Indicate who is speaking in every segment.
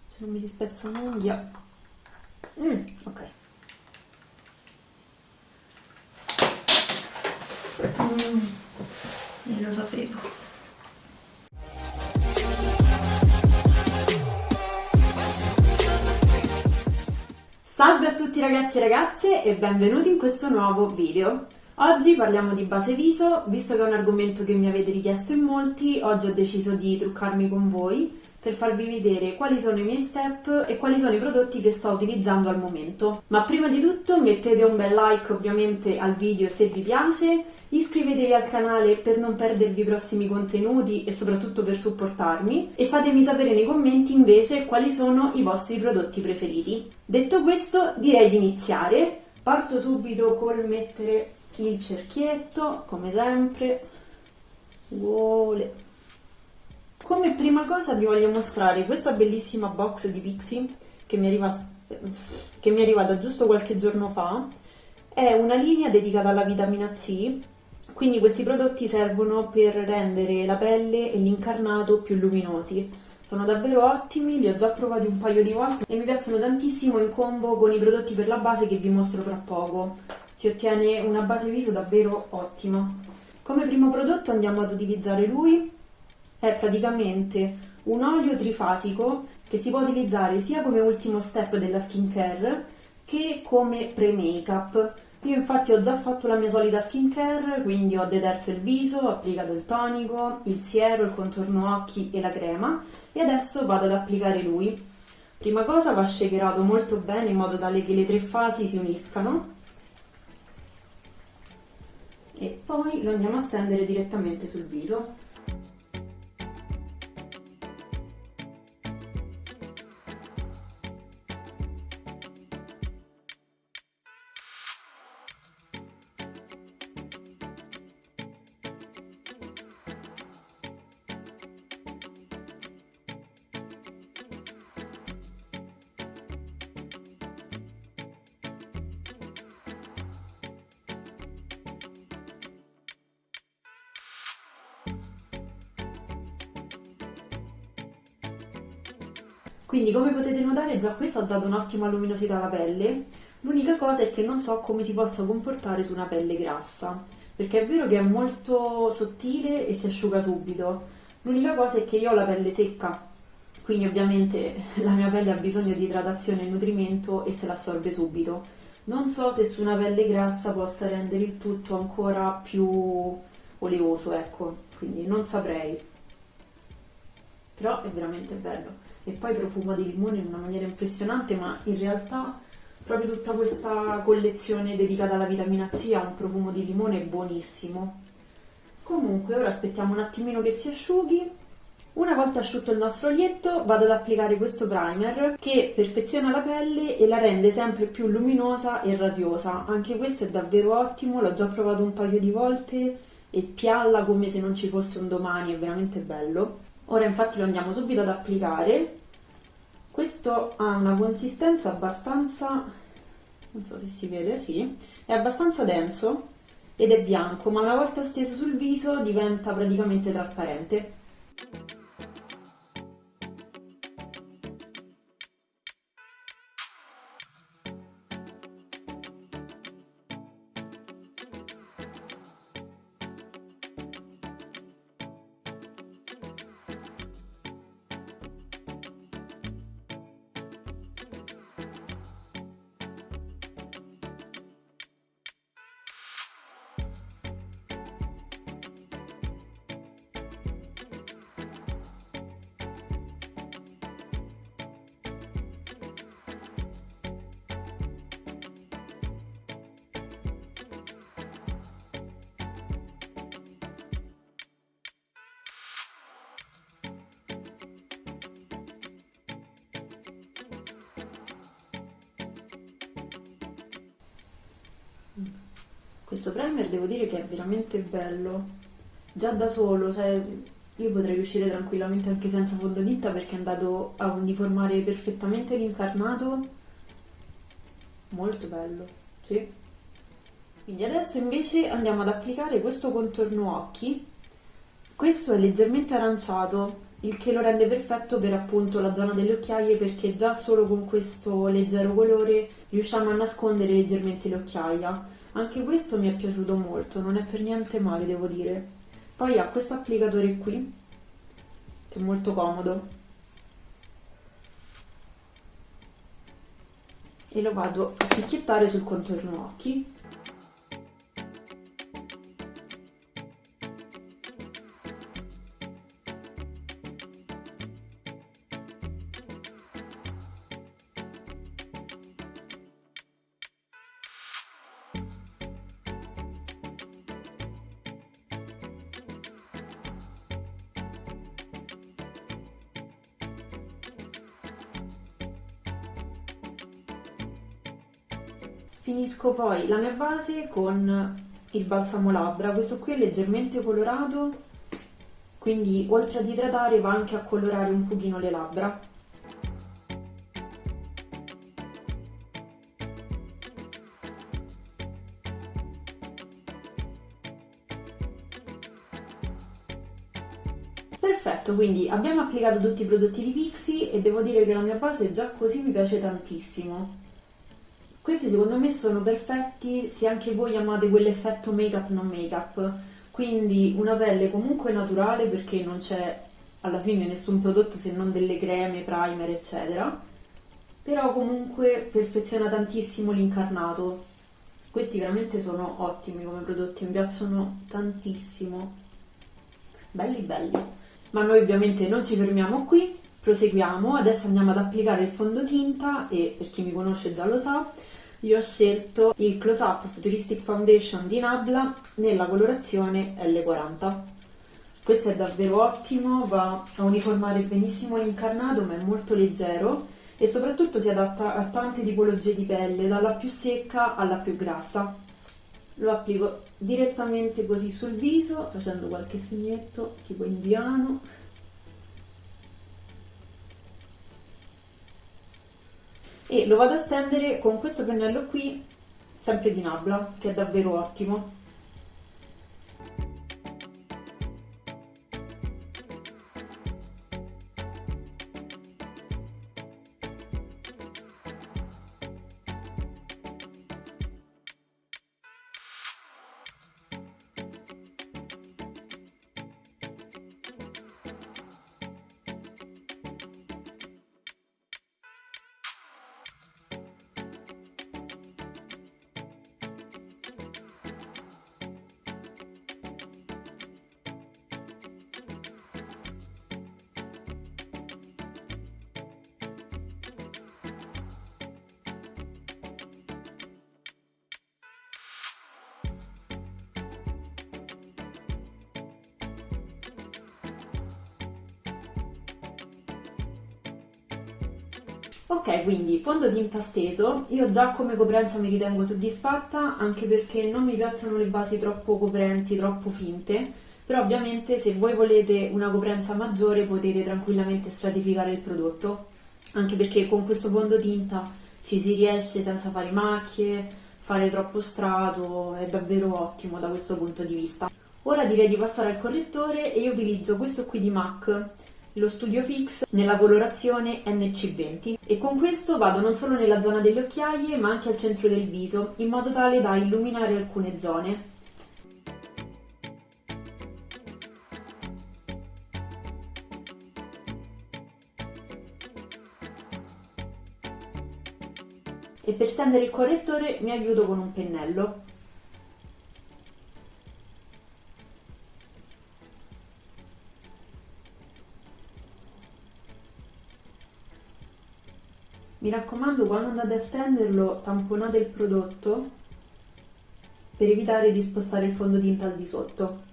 Speaker 1: se non mi si spezza un'unghia. Ok. Lo sapevo. Salve a tutti ragazzi e ragazze e benvenuti in questo nuovo video. Oggi parliamo di base viso, visto che è un argomento che mi avete richiesto in molti, oggi ho deciso di truccarmi con voi per farvi vedere quali sono i miei step e quali sono i prodotti che sto utilizzando al momento. Ma prima di tutto mettete un bel like ovviamente al video se vi piace, iscrivetevi al canale per non perdervi i prossimi contenuti e soprattutto per supportarmi e fatemi sapere nei commenti invece quali sono i vostri prodotti preferiti. Detto questo, direi di iniziare. Parto subito col mettere il cerchietto, come sempre. Come prima cosa vi voglio mostrare questa bellissima box di Pixi che mi è arrivata giusto qualche giorno fa. È una linea dedicata alla vitamina C, quindi questi prodotti servono per rendere la pelle e l'incarnato più luminosi. Sono davvero ottimi, li ho già provati un paio di volte e mi piacciono tantissimo in combo con i prodotti per la base che vi mostro fra poco. Si ottiene una base viso davvero ottima. Come primo prodotto andiamo ad utilizzare lui. È praticamente un olio trifasico che si può utilizzare sia come ultimo step della skincare che come pre-makeup. Io infatti ho già fatto la mia solita skincare, quindi ho deterso il viso, ho applicato il tonico, il siero, il contorno occhi e la crema e adesso vado ad applicare lui. Prima cosa va shakerato molto bene in modo tale che le tre fasi si uniscano e poi lo andiamo a stendere direttamente sul viso. Quindi come potete notare già questo ha dato un'ottima luminosità alla pelle, l'unica cosa è che non so come si possa comportare su una pelle grassa, perché è vero che è molto sottile e si asciuga subito, l'unica cosa è che io ho la pelle secca, quindi ovviamente la mia pelle ha bisogno di idratazione e nutrimento e se l'assorbe subito. Non so se su una pelle grassa possa rendere il tutto ancora più oleoso, ecco, quindi non saprei, però è veramente bello. E poi profuma di limone in una maniera impressionante, ma in realtà proprio tutta questa collezione dedicata alla vitamina C ha un profumo di limone buonissimo. Comunque ora aspettiamo un attimino che si asciughi. Una volta asciutto il nostro olietto vado ad applicare questo primer che perfeziona la pelle e la rende sempre più luminosa e radiosa. Anche questo è davvero ottimo, l'ho già provato un paio di volte e pialla come se non ci fosse un domani, è veramente bello. Ora infatti lo andiamo subito ad applicare. Questo ha una consistenza abbastanza, non so se si vede, sì, è abbastanza denso ed è bianco, ma una volta steso sul viso diventa praticamente trasparente. Questo primer devo dire che è veramente bello, già da solo, cioè io potrei uscire tranquillamente anche senza fondotinta perché è andato a uniformare perfettamente l'incarnato, molto bello, sì. Quindi adesso invece andiamo ad applicare questo contorno occhi. Questo è leggermente aranciato, il che lo rende perfetto per appunto la zona delle occhiaie, perché già solo con questo leggero colore riusciamo a nascondere leggermente le occhiaia. Anche questo mi è piaciuto molto, non è per niente male, devo dire. Poi ha questo applicatore qui, che è molto comodo, e lo vado a picchiettare sul contorno occhi. Finisco poi la mia base con il balsamo labbra. Questo qui è leggermente colorato, quindi oltre ad idratare va anche a colorare un pochino le labbra. Perfetto, quindi abbiamo applicato tutti i prodotti di Pixi e devo dire che la mia base già così mi piace tantissimo. Questi secondo me sono perfetti se anche voi amate quell'effetto make-up non make-up, quindi una pelle comunque naturale perché non c'è alla fine nessun prodotto se non delle creme, primer, eccetera, però comunque perfeziona tantissimo l'incarnato. Questi veramente sono ottimi come prodotti, mi piacciono tantissimo, belli belli. Ma noi ovviamente non ci fermiamo qui, proseguiamo, adesso andiamo ad applicare il fondotinta e per chi mi conosce già lo sa, io ho scelto il Close Up Futuristic Foundation di Nabla nella colorazione L40. Questo è davvero ottimo, va a uniformare benissimo l'incarnato, ma è molto leggero e soprattutto si adatta a tante tipologie di pelle, dalla più secca alla più grassa. Lo applico direttamente così sul viso, facendo qualche segnetto tipo indiano. E lo vado a stendere con questo pennello qui, sempre di Nabla, che è davvero ottimo. Ok, quindi fondotinta steso, io già come coprenza mi ritengo soddisfatta, anche perché non mi piacciono le basi troppo coprenti, troppo finte, però ovviamente se voi volete una coprenza maggiore potete tranquillamente stratificare il prodotto, anche perché con questo fondotinta ci si riesce senza fare macchie, fare troppo strato, è davvero ottimo da questo punto di vista. Ora direi di passare al correttore e io utilizzo questo qui di MAC, lo Studio Fix nella colorazione NC20 e con questo vado non solo nella zona delle occhiaie ma anche al centro del viso in modo tale da illuminare alcune zone. E per stendere il correttore mi aiuto con un pennello. Mi raccomando, quando andate a stenderlo tamponate il prodotto per evitare di spostare il fondotinta al di sotto.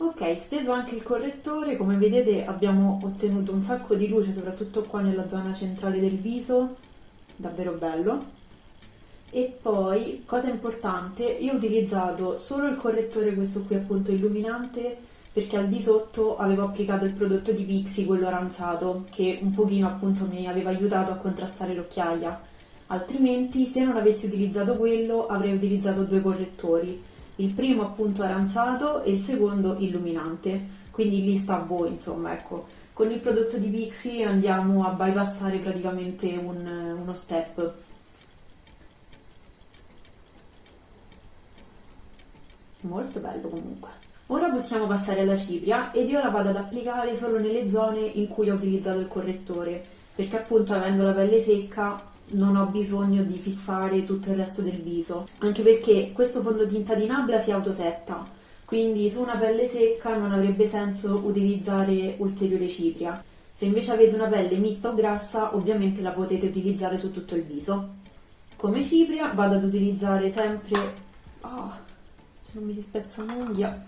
Speaker 1: Ok, steso anche il correttore, come vedete abbiamo ottenuto un sacco di luce, soprattutto qua nella zona centrale del viso, davvero bello. E poi, cosa importante, io ho utilizzato solo il correttore, questo qui appunto illuminante, perché al di sotto avevo applicato il prodotto di Pixi, quello aranciato, che un pochino appunto mi aveva aiutato a contrastare l'occhiaia. Altrimenti, se non avessi utilizzato quello, avrei utilizzato due correttori. Il primo appunto aranciato e il secondo illuminante. Quindi lì sta a voi, insomma, ecco. Con il prodotto di Pixi andiamo a bypassare praticamente uno step. Molto bello comunque. Ora possiamo passare alla cipria ed io la vado ad applicare solo nelle zone in cui ho utilizzato il correttore, perché appunto avendo la pelle secca non ho bisogno di fissare tutto il resto del viso, anche perché questo fondotinta di Nabla si autosetta, quindi su una pelle secca non avrebbe senso utilizzare ulteriore cipria. Se invece avete una pelle mista o grassa, ovviamente la potete utilizzare su tutto il viso. Come cipria vado ad utilizzare sempre... Oh, se non mi si spezza un'unghia.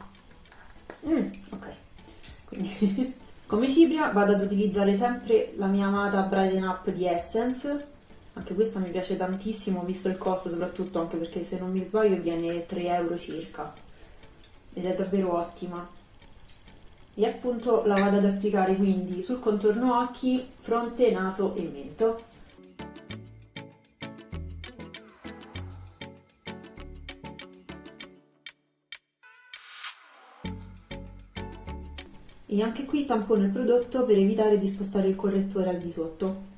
Speaker 1: Ok, quindi come cipria vado ad utilizzare sempre la mia amata Brighten Up di Essence. Anche questa mi piace tantissimo, visto il costo soprattutto, anche perché se non mi sbaglio viene 3 euro circa ed è davvero ottima. E appunto la vado ad applicare quindi sul contorno occhi, fronte, naso e mento. E anche qui tampono il prodotto per evitare di spostare il correttore al di sotto.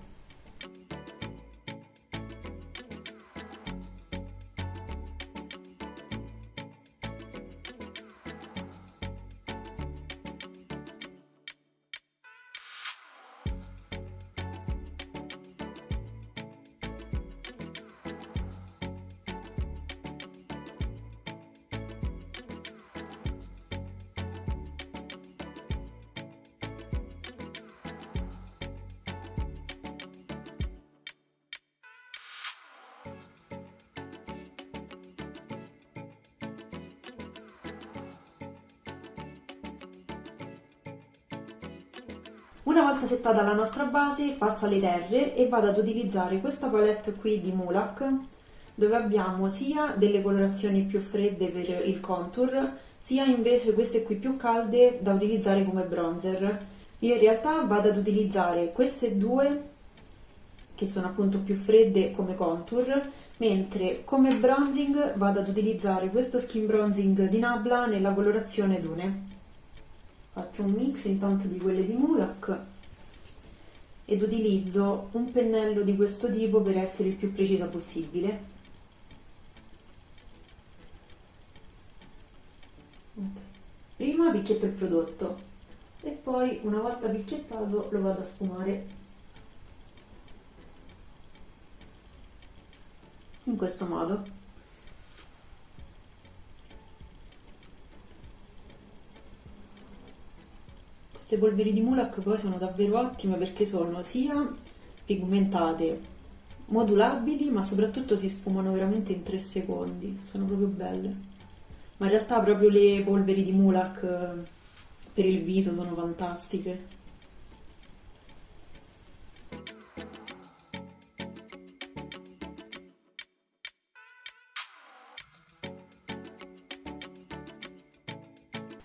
Speaker 1: Una volta settata la nostra base, passo alle terre e vado ad utilizzare questa palette qui di Mulac, dove abbiamo sia delle colorazioni più fredde per il contour, sia invece queste qui più calde da utilizzare come bronzer. Io in realtà vado ad utilizzare queste due, che sono appunto più fredde come contour, mentre come bronzing vado ad utilizzare questo skin bronzing di Nabla nella colorazione Dune. Faccio un mix intanto di quelle di Mulac ed utilizzo un pennello di questo tipo per essere il più precisa possibile. Okay. Prima picchietto il prodotto e poi una volta picchiettato lo vado a sfumare in questo modo. Queste polveri di Mulac poi sono davvero ottime perché sono sia pigmentate, modulabili, ma soprattutto si sfumano veramente in 3 secondi, sono proprio belle. Ma in realtà proprio le polveri di Mulac per il viso sono fantastiche.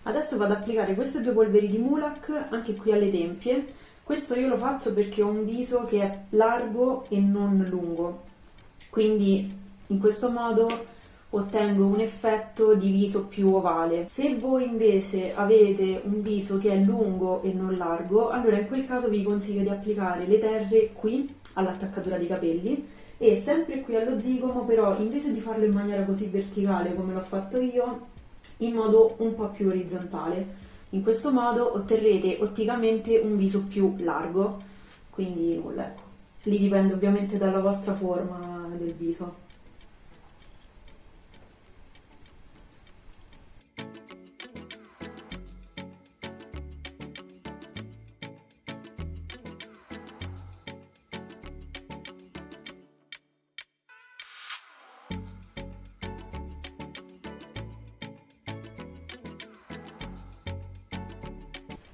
Speaker 1: Adesso vado ad applicare queste due polveri di Mulac anche qui alle tempie. Questo io lo faccio perché ho un viso che è largo e non lungo, quindi in questo modo ottengo un effetto di viso più ovale. Se voi invece avete un viso che è lungo e non largo, allora in quel caso vi consiglio di applicare le terre qui all'attaccatura dei capelli e sempre qui allo zigomo, però invece di farlo in maniera così verticale come l'ho fatto io, in modo un po' più orizzontale. In questo modo otterrete otticamente un viso più largo, quindi nulla, ecco. Lì dipende ovviamente dalla vostra forma del viso.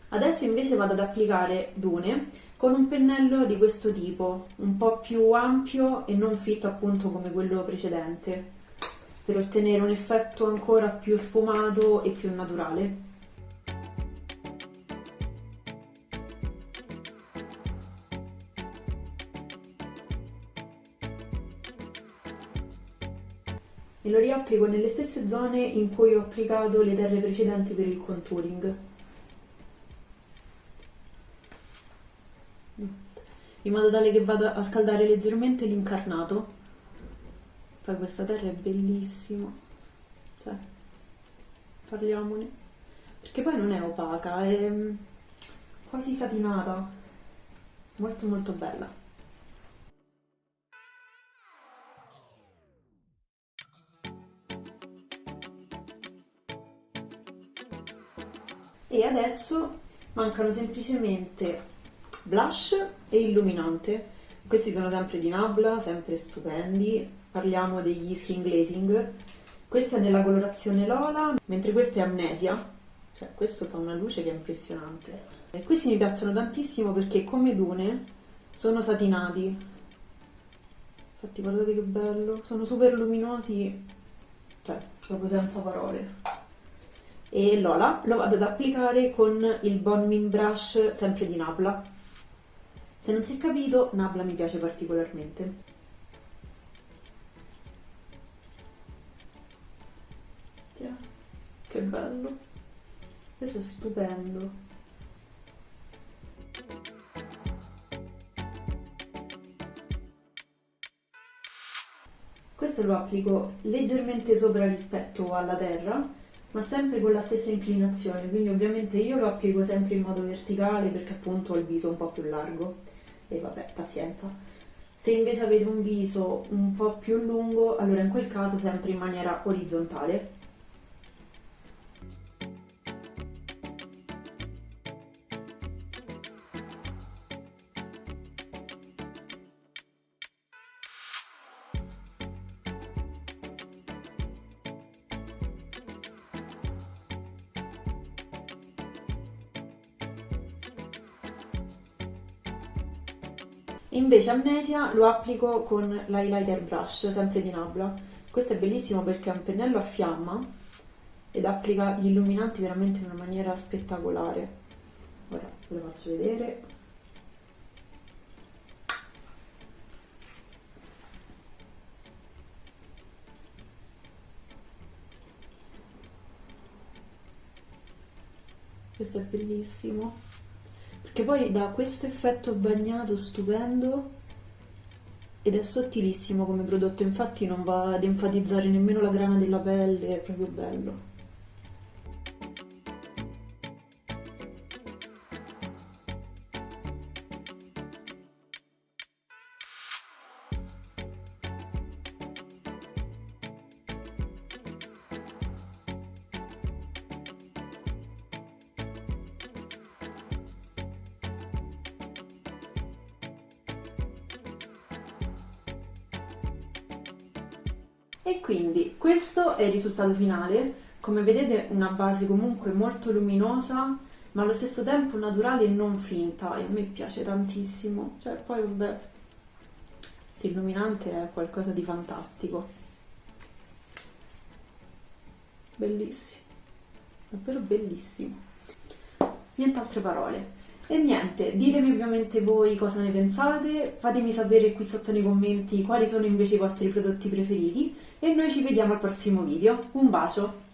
Speaker 1: Adesso invece vado ad applicare Dune con un pennello di questo tipo, un po' più ampio e non fitto appunto come quello precedente, per ottenere un effetto ancora più sfumato e più naturale. E lo riapplico nelle stesse zone in cui ho applicato le terre precedenti per il contouring, in modo tale che vado a scaldare leggermente l'incarnato. Poi questa terra è bellissima, cioè, parliamone, perché poi non è opaca, è quasi satinata, molto molto bella. E adesso mancano semplicemente blush e illuminante. Questi sono sempre di Nabla, sempre stupendi. Parliamo degli Skin Glazing. Questo è nella colorazione Lola, mentre questo è Amnesia. Cioè, questo fa una luce che è impressionante. E questi mi piacciono tantissimo perché come Dune sono satinati. Infatti guardate che bello, sono super luminosi, cioè proprio senza parole. E Lola lo vado ad applicare con il Bon Min Brush sempre di Nabla. Se non si è capito, Nabla mi piace particolarmente. Che bello, questo è stupendo. Questo lo applico leggermente sopra rispetto alla terra, ma sempre con la stessa inclinazione, quindi ovviamente io lo applico sempre in modo verticale perché appunto ho il viso un po' più largo e vabbè, pazienza. Se invece avete un viso un po' più lungo, allora in quel caso sempre in maniera orizzontale. Invece Amnesia lo applico con l'highlighter brush, sempre di Nabla. Questo è bellissimo perché è un pennello a fiamma ed applica gli illuminanti veramente in una maniera spettacolare. Ora ve lo faccio vedere. Questo è bellissimo perché poi dà questo effetto bagnato stupendo ed è sottilissimo come prodotto, infatti non va ad enfatizzare nemmeno la grana della pelle, è proprio bello. E quindi questo è il risultato finale, come vedete una base comunque molto luminosa ma allo stesso tempo naturale e non finta e a me piace tantissimo, cioè poi vabbè, questo illuminante è qualcosa di fantastico, bellissimo, davvero bellissimo, nient'altre parole. E niente, ditemi ovviamente voi cosa ne pensate, fatemi sapere qui sotto nei commenti quali sono invece i vostri prodotti preferiti e noi ci vediamo al prossimo video. Un bacio!